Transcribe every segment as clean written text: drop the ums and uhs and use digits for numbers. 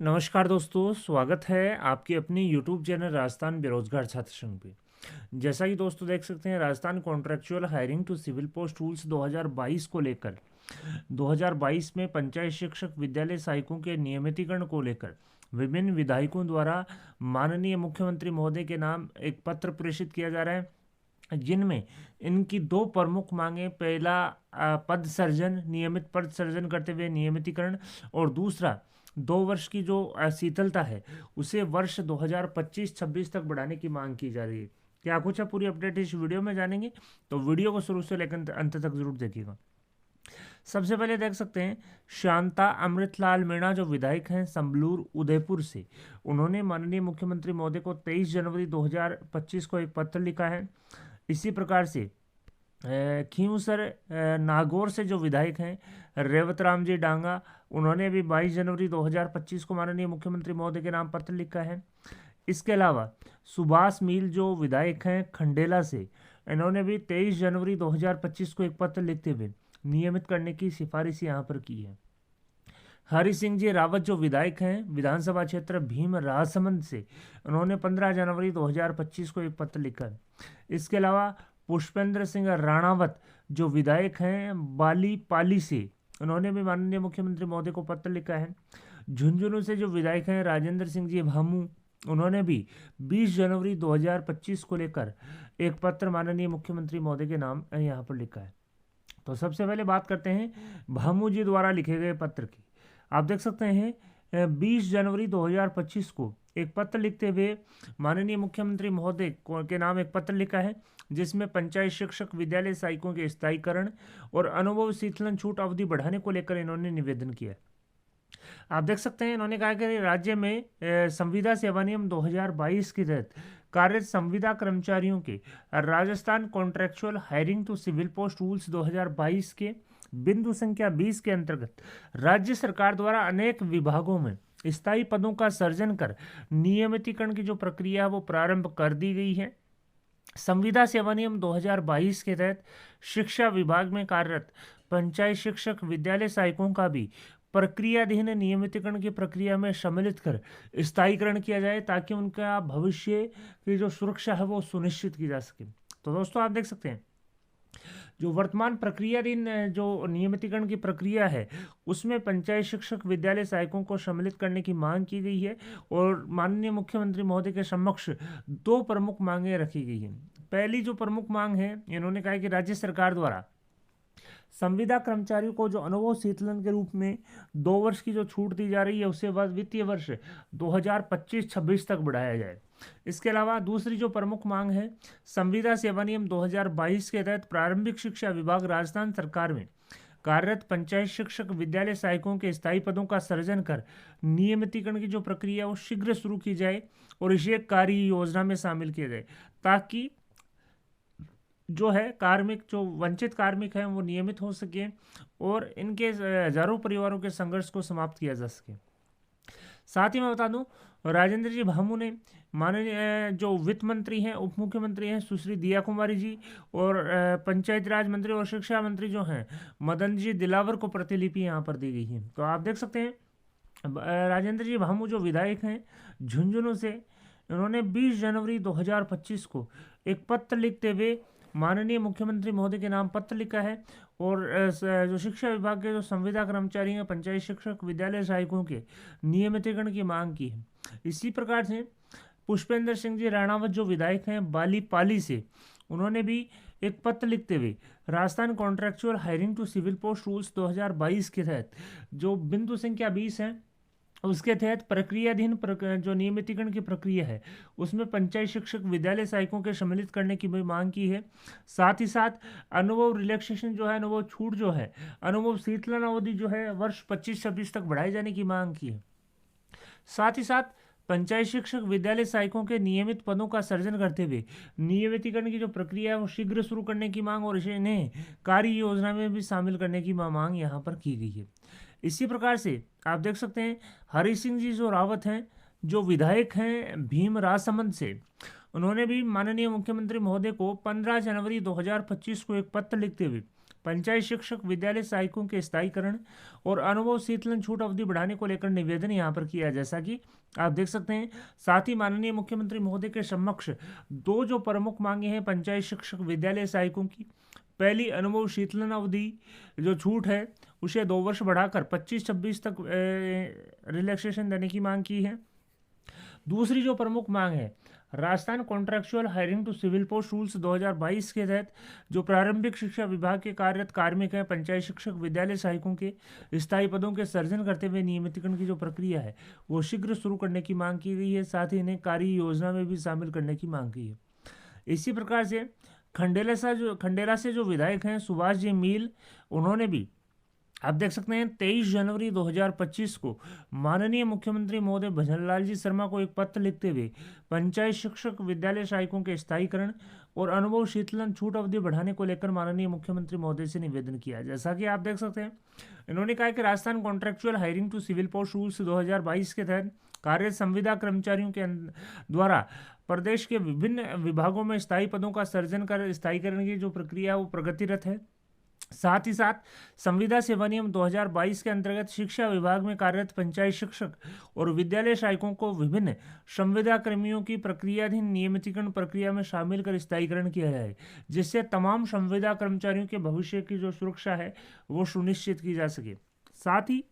नमस्कार दोस्तों, स्वागत है आपके अपने यूट्यूब चैनल राजस्थान बेरोजगार छात्र संघ पे। जैसा कि दोस्तों देख सकते हैं, Rajasthan contractual hiring to civil post rules 2022 को लेकर 2022 में पंचायत शिक्षक विद्यालय सहायकों के नियमितीकरण को लेकर विभिन्न विधायकों द्वारा माननीय मुख्यमंत्री महोदय के नाम एक पत्र प्रेषित किया जा रहा है, जिनमें इनकी दो प्रमुख मांगे, पहला पद सृजन, नियमित पद सृजन करते हुए नियमितीकरण, और दूसरा 2 वर्ष की जो शीतलता है उसे वर्ष 2025-26 तक बढ़ाने की मांग की जा रही है। क्या कुछ है पूरी अपडेट इस वीडियो में जानेंगे, तो वीडियो को शुरू से लेकर अंत तक जरूर देखिएगा। सबसे पहले देख सकते हैं, शांता अमृतलाल मीणा जो विधायक हैं संबलूर उदयपुर से, उन्होंने माननीय मुख्यमंत्री महोदय को 23 जनवरी 2025 को एक पत्र लिखा है। इसी प्रकार से खींवसर नागौर से जो विधायक हैं रेवत राम जी डांगा, उन्होंने भी 22 जनवरी 2025 को माननीय मुख्यमंत्री महोदय के नाम पत्र लिखा है। इसके अलावा सुभाष मील जो विधायक हैं खंडेला से, इन्होंने भी 23 जनवरी 2025 को एक पत्र लिखते हुए नियमित करने की सिफारिश यहाँ पर की है। हरि सिंह जी रावत जो विधायक हैं विधानसभा क्षेत्र भीम राजसमंद से, उन्होंने 15 जनवरी 2025 को एक पत्र लिखा है। इसके अलावा पुष्पेंद्र सिंह राणावत जो विधायक हैं बाली पाली से, उन्होंने भी माननीय मुख्यमंत्री महोदय को पत्र लिखा है। झुंझुनू से जो विधायक हैं राजेंद्र सिंह जी भामू, उन्होंने भी 20 जनवरी 2025 को लेकर एक पत्र माननीय मुख्यमंत्री महोदय के नाम यहाँ पर लिखा है। तो सबसे पहले बात करते हैं भामू जी द्वारा लिखे गए पत्र की। आप देख सकते हैं 20 जनवरी 2025 को एक पत्र लिखते हुए माननीय मुख्यमंत्री महोदय के नाम एक पत्र लिखा है, जिसमें पंचायत शिक्षक विद्यालय सहायकों के स्थायीकरण और अनुभव शीतलन छूट अवधि बढ़ाने को लेकर इन्होंने निवेदन किया। आप देख सकते हैं इन्होंने कहा कि राज्य में संविदा सेवा नियम 2022 के तहत कार्यरत संविदा कर्मचारियों के Rajasthan contractual hiring to civil post rules 2022 के बिंदु संख्या 20 के अंतर्गत राज्य सरकार द्वारा अनेक विभागों में स्थायी पदों का सृजन कर नियमितीकरण की जो प्रक्रिया है वो प्रारंभ कर दी गई है। संविदा सेवा नियम 2022 के तहत शिक्षा विभाग में कार्यरत पंचायत शिक्षक विद्यालय सहायकों का भी प्रक्रियाधीन नियमितीकरण की प्रक्रिया में सम्मिलित कर स्थायीकरण किया जाए, ताकि उनका भविष्य की जो सुरक्षा है वो सुनिश्चित की जा सके। तो दोस्तों आप देख सकते हैं जो वर्तमान प्रक्रियाधीन जो नियमितीकरण की प्रक्रिया है उसमें पंचायत शिक्षक विद्यालय सहायकों को सम्मिलित करने की मांग की गई है, और माननीय मुख्यमंत्री महोदय के समक्ष दो प्रमुख मांगे रखी गई हैं। पहली जो प्रमुख मांग है, इन्होंने कहा कि राज्य सरकार द्वारा संविदा कर्मचारियों को जो अनुभव शीतलन के रूप में 2 वर्ष की जो छूट दी जा रही है उसे वित्तीय वर्ष 2025-26 तक बढ़ाया जाए। इसके अलावा दूसरी जो प्रमुख मांग है, संविदा सेवा नियम 2022 के तहत प्रारंभिक शिक्षा विभाग राजस्थान सरकार में कार्यरत पंचायत शिक्षक विद्यालय सहायकों के स्थायी पदों का सृजन कर नियमितीकरण की जो प्रक्रिया वो शीघ्र शुरू की जाए और इसे कार्य योजना में शामिल किया जाए, ताकि जो है कार्मिक जो वंचित कार्मिक हैं वो नियमित हो सके और इनके हजारों परिवारों के संघर्ष को समाप्त किया जा सके। साथ ही मैं बता दूं, राजेंद्र जी भामू ने माननीय जो वित्त मंत्री हैं, उप मुख्यमंत्री हैं सुश्री दिया कुमारी जी, और पंचायत राज मंत्री और शिक्षा मंत्री जो हैं मदन जी दिलावर को प्रतिलिपि यहाँ पर दी गई है। तो आप देख सकते हैं राजेंद्र जी भामू जो विधायक हैं झुंझुनू से, उन्होंने 20 जनवरी 2025 को एक पत्र लिखते हुए माननीय मुख्यमंत्री महोदय के नाम पत्र लिखा है, और जो शिक्षा विभाग के जो संविदा कर्मचारी हैं पंचायत शिक्षक विद्यालय सहायकों के नियमितीकरण की मांग की है। इसी प्रकार से पुष्पेंद्र सिंह जी राणावत जो विधायक हैं बाली पाली से, उन्होंने भी एक पत्र लिखते हुए Rajasthan contractual hiring to civil post rules 2022 के तहत जो बिंदु संख्या 20 है उसके तहत प्रक्रियाधीन जो नियमितीकरण की प्रक्रिया है उसमें पंचायत शिक्षक विद्यालय सहायकों के सम्मिलित करने की भी मांग की है। साथ ही साथ अनुभव रिलैक्सेशन जो है, अनुभव छूट जो है, अनुभव शीतलन अवधि जो है वर्ष 25-26 तक बढ़ाए जाने की मांग की है। साथ ही साथ पंचायत शिक्षक विद्यालय सहायकों के नियमित पदों का सृजन करते हुए नियमितीकरण की जो प्रक्रिया है वो शीघ्र शुरू करने की मांग और इन्हें कार्य योजना में भी शामिल करने की मांग यहाँ पर की गई है। इसी प्रकार से आप देख सकते हैं हरि सिंह जी जो रावत हैं जो विधायक हैं भीम राजसमंद से, उन्होंने भी माननीय मुख्यमंत्री महोदय को 15 जनवरी 2025 को एक पत्र लिखते हुए पंचायत शिक्षक विद्यालय सहायकों के स्थायीकरण और अनुभव शीतलन छूट अवधि बढ़ाने को लेकर निवेदन यहाँ पर किया, जैसा कि आप देख सकते हैं। साथ ही माननीय मुख्यमंत्री महोदय के समक्ष दो जो प्रमुख मांगे हैं पंचायत शिक्षक विद्यालय सहायकों की, पहली अनुभव शीतलन अवधि जो छूट है उसे 2 वर्ष बढ़ाकर 25-26 तक रिलैक्सेशन देने की मांग की है। दूसरी जो प्रमुख मांग है Rajasthan contractual hiring to civil post rules 2022 के तहत जो प्रारंभिक शिक्षा विभाग के कार्यरत कार्मिक हैं पंचायत शिक्षक विद्यालय सहायकों के स्थायी पदों के सृजन करते हुए नियमितीकरण की जो प्रक्रिया है वो शीघ्र शुरू करने की मांग की गई है। साथ ही इन्हें कार्य योजना में भी शामिल करने की मांग की है। इसी प्रकार से खंडेला से जो विधायक हैं सुभाष जी मील, उन्होंने भी आप देख सकते हैं 23 जनवरी 2025 को माननीय मुख्यमंत्री महोदय भजनलाल जी शर्मा को एक पत्र लिखते हुए पंचायत शिक्षक विद्यालय सहायकों के स्थायीकरण और अनुभव शीतलन छूट अवधि बढ़ाने को लेकर माननीय मुख्यमंत्री महोदय से निवेदन किया। जैसा कि आप देख सकते हैं, इन्होंने कहा कि Rajasthan contractual hiring to civil post rules 2022 के तहत कार्यरत संविदा कर्मचारियों के द्वारा प्रदेश के विभिन्न विभागों में स्थायी पदों का सृजन कर स्थायीकरण की जो प्रक्रिया है वो प्रगतिरत है। साथ ही साथ संविदा सेवा नियम 2022 के अंतर्गत शिक्षा विभाग में कार्यरत पंचायत शिक्षक और विद्यालय सहायकों को विभिन्न संविदा कर्मियों की प्रक्रियाधीन नियमितीकरण प्रक्रिया में शामिल कर स्थायीकरण किया जाए, जिससे तमाम संविदा कर्मचारियों के भविष्य की जो सुरक्षा है वो सुनिश्चित की जा सके। साथ ही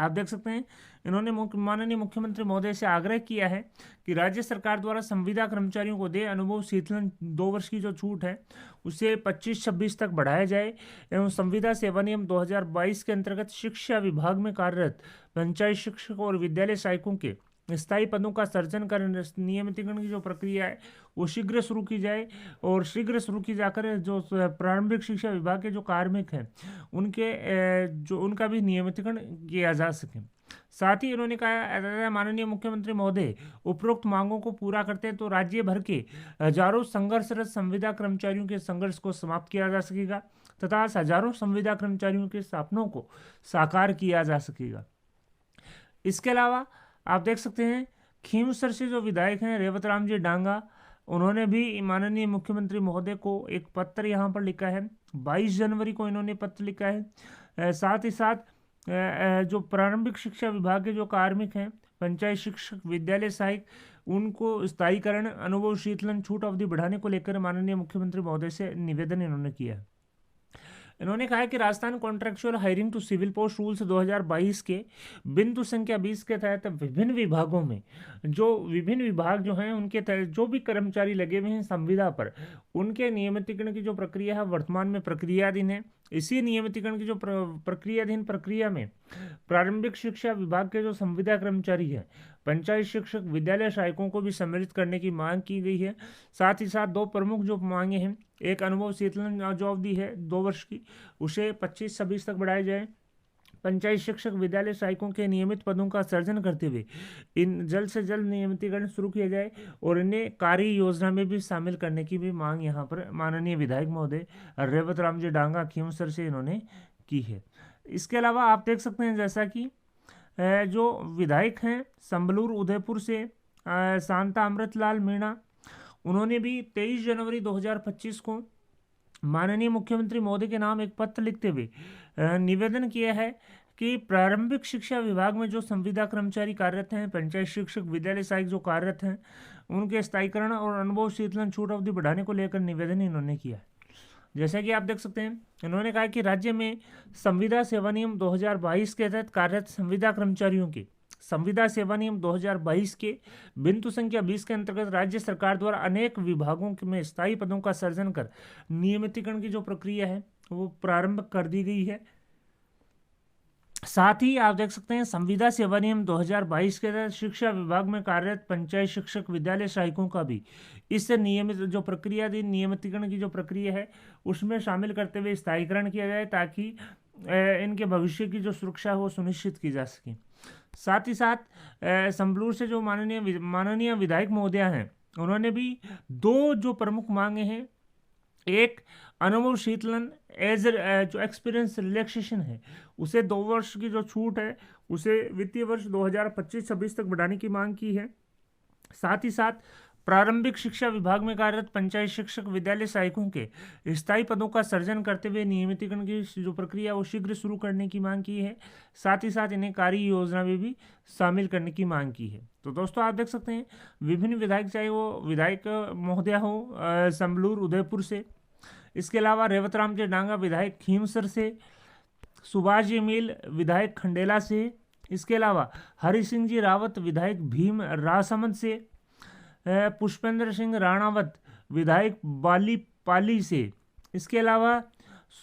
आप देख सकते हैं इन्होंने माननीय मुख्यमंत्री महोदय से आग्रह किया है कि राज्य सरकार द्वारा संविदा कर्मचारियों को दे अनुभव शीतलन 2 वर्ष की जो छूट है उसे 25-26 तक बढ़ाया जाए एवं संविदा सेवा नियम 2022 के अंतर्गत शिक्षा विभाग में कार्यरत पंचायत शिक्षक और विद्यालय सहायकों के स्थायी पदों का सृजन कर नियमितीकरण की जो प्रक्रिया है वो शीघ्र शुरू की जाए और शीघ्र शुरू की जाकर जो प्रारंभिक शिक्षा विभाग के जो कार्मिक हैं उनका भी नियमितीकरण किया जा सके। साथ ही इन्होंने कहा माननीय मुख्यमंत्री महोदय उपरोक्त मांगों को पूरा करते हैं तो राज्य भर के हजारों संघर्षरत संविदा कर्मचारियों के संघर्ष को समाप्त किया जा सकेगा तथा हजारों संविदा कर्मचारियों के सपनों को साकार किया जा सकेगा। इसके अलावा आप देख सकते हैं खींवसर से जो विधायक हैं रेवत राम जी डांगा, उन्होंने भी माननीय मुख्यमंत्री महोदय को एक पत्र यहाँ पर लिखा है। 22 जनवरी को इन्होंने पत्र लिखा है। साथ ही साथ जो प्रारंभिक शिक्षा विभाग के जो कार्मिक हैं पंचायत शिक्षक विद्यालय सहायक, उनको स्थायीकरण अनुभव शीतलन छूट अवधि बढ़ाने को लेकर माननीय मुख्यमंत्री महोदय से निवेदन इन्होंने किया। इन्होंने कहा कि Rajasthan contractual hiring to civil post rules 2022 के बिंदु संख्या 20 के तहत विभिन्न विभागों में विभिन्न विभाग जो हैं उनके तहत जो भी कर्मचारी लगे हुए हैं संविदा पर, उनके नियमितीकरण की जो प्रक्रिया है वर्तमान में प्रक्रियाधीन है। इसी नियमितीकरण की जो प्रक्रियाधीन प्रक्रिया में प्रारंभिक शिक्षा विभाग के जो संविदा कर्मचारी हैं पंचायत शिक्षक विद्यालय सहायकों को भी सम्मिलित करने की मांग की गई है। साथ ही साथ 2 प्रमुख जो मांगे हैं, एक अनुभव शीतलन जो अवधि है 2 वर्ष की उसे 25-26 तक बढ़ाया जाए। पंचायत शिक्षक विद्यालय सहायकों के नियमित पदों का सृजन करते हुए इन जल्द से जल्द नियमितीकरण शुरू किया जाए और इन्हें कार्य योजना में भी शामिल करने की भी मांग यहाँ पर माननीय विधायक महोदय रेवत राम जी डांगा खींवसर से इन्होंने की है। इसके अलावा आप देख सकते हैं जैसा कि जो विधायक हैं संबलूर उदयपुर से शांता अमृतलाल मीणा, उन्होंने भी 23 जनवरी 2025 को माननीय मुख्यमंत्री महोदय के नाम एक पत्र लिखते हुए निवेदन किया है कि प्रारंभिक शिक्षा विभाग में जो संविदा कर्मचारी कार्यरत हैं पंचायत शिक्षक विद्यालय सहायक जो कार्यरत हैं उनके स्थायीकरण और अनुभव शीतलन छूट अवधि बढ़ाने को लेकर निवेदन इन्होंने किया है। जैसा कि आप देख सकते हैं इन्होंने कहा कि राज्य में संविदा सेवा नियम 2022 के तहत कार्यरत संविदा कर्मचारियों के संविदा सेवा नियम 2022 के बिंदु संख्या 20 के अंतर्गत राज्य सरकार द्वारा अनेक विभागों में स्थायी पदों का सृजन कर नियमितीकरण की जो प्रक्रिया है वो प्रारंभ कर दी गई है। साथ ही आप देख सकते हैं संविदा सेवा नियम 2022 के तहत शिक्षा विभाग में कार्यरत पंचायत शिक्षक विद्यालय सहायकों का भी इससे नियमित जो प्रक्रिया थी नियमितीकरण की जो प्रक्रिया है उसमें शामिल करते हुए स्थायीकरण किया जाए ताकि इनके भविष्य की जो सुरक्षा है वो सुनिश्चित की जा सके। साथ ही साथ संबलूर से जो माननीय विधायक महोदय हैं उन्होंने भी 2 जो प्रमुख मांगे हैं, एक अनुभव शीतलन एज जो एक्सपीरियंस रिलैक्सेशन है उसे 2 वर्ष की जो छूट है उसे वित्तीय वर्ष 2025-26 तक बढ़ाने की मांग की है। साथ ही साथ प्रारंभिक शिक्षा विभाग में कार्यरत पंचायत शिक्षक विद्यालय सहायकों के स्थायी पदों का सृजन करते हुए नियमितीकरण की जो प्रक्रिया वो शीघ्र शुरू करने की मांग की है। साथ ही साथ इन्हें कार्य योजना में भी शामिल करने की मांग की है। तो दोस्तों आप देख सकते हैं विभिन्न विधायक, चाहे वो विधायक महोदया हो संबलूर उदयपुर से, इसके अलावा रेवत राम जी डांगा विधायक खीमसर से, सुभाष जी मील विधायक खंडेला से, इसके अलावा हरि सिंह जी रावत विधायक भीम राजसमंद से, पुष्पेंद्र सिंह राणावत विधायक बाली पाली से, इसके अलावा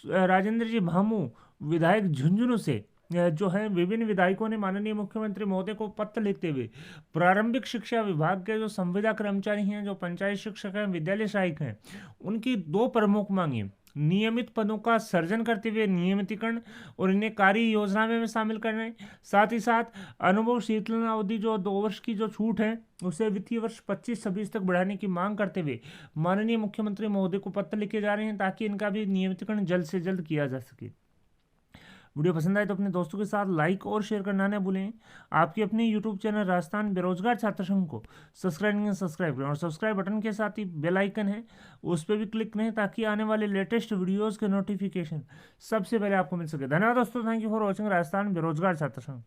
राजेंद्र जी भामू विधायक झुंझुनू से जो है विभिन्न विधायकों ने माननीय मुख्यमंत्री महोदय को पत्र लिखते हुए प्रारंभिक शिक्षा विभाग के जो संविदा कर्मचारी हैं, जो पंचायत शिक्षक हैं, विद्यालय सहायक हैं, उनकी दो प्रमुख मांगे नियमित पदों का सर्जन करते हुए नियमितीकरण और इन्हें कार्य योजना में शामिल करना है। साथ ही साथ अनुभव शीतलन अवधि जो 2 वर्ष की जो छूट है उसे वित्तीय वर्ष 25-26 तक बढ़ाने की मांग करते हुए माननीय मुख्यमंत्री महोदय को पत्र लिखे जा रहे हैं ताकि इनका भी नियमितीकरण जल्द से जल्द किया जा सके। वीडियो पसंद आए तो अपने दोस्तों के साथ लाइक और शेयर करना न भूलें। आपके अपने यूट्यूब चैनल राजस्थान बेरोजगार छात्र संघ को सब्सक्राइब करें और सब्सक्राइब बटन के साथ ही बेल आइकन है उस पर भी क्लिक करें ताकि आने वाले लेटेस्ट वीडियोज़ के नोटिफिकेशन सबसे पहले आपको मिल सके। धन्यवाद दोस्तों, thank you for watching Rajasthan बेरोजगार छात्र संघ।